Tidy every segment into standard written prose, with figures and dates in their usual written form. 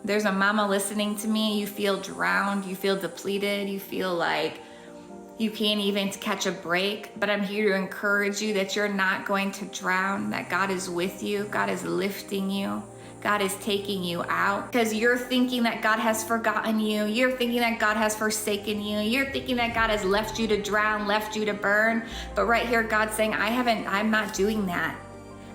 There's a mama listening to me. You feel drowned. You feel depleted. You feel like you can't even catch a break. But I'm here to encourage you that you're not going to drown, that God is with you. God is lifting you. God is taking you out, because you're thinking that God has forgotten you. You're thinking that God has forsaken you. You're thinking that God has left you to drown, left you to burn. But right here, God's saying, I'm not doing that.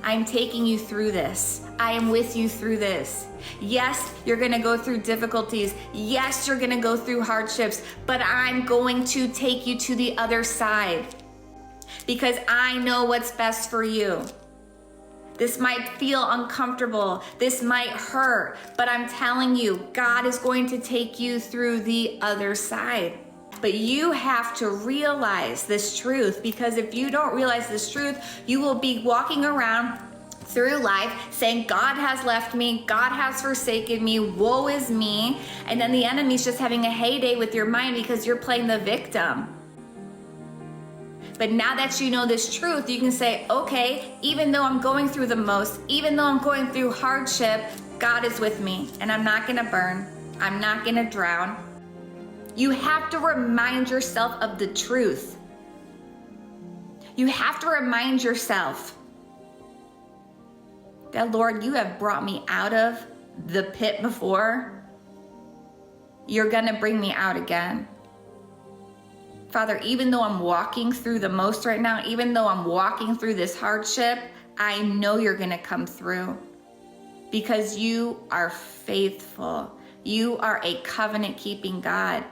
I'm taking you through this. I am with you through this. Yes, you're gonna go through difficulties. Yes, you're gonna go through hardships, but I'm going to take you to the other side because I know what's best for you. This might feel uncomfortable. This might hurt, but I'm telling you, God is going to take you through the other side. But you have to realize this truth, because if you don't realize this truth, you will be walking around through life saying, God has left me, God has forsaken me, woe is me. And then the enemy's just having a heyday with your mind because you're playing the victim. But now that you know this truth, you can say, okay, even though I'm going through the most, even though I'm going through hardship, God is with me and I'm not gonna burn. I'm not gonna drown. You have to remind yourself of the truth. You have to remind yourself that, Lord, you have brought me out of the pit before. You're gonna bring me out again. Father, even though I'm walking through the most right now, even though I'm walking through this hardship, I know you're gonna come through because you are faithful. You are a covenant-keeping God.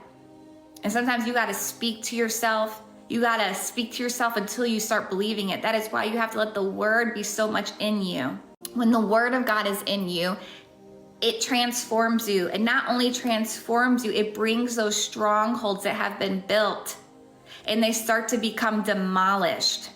And sometimes you gotta speak to yourself. You gotta speak to yourself until you start believing it. That is why you have to let the word be so much in you. When the word of God is in you, it transforms you. And not only transforms you, it brings those strongholds that have been built and they start to become demolished.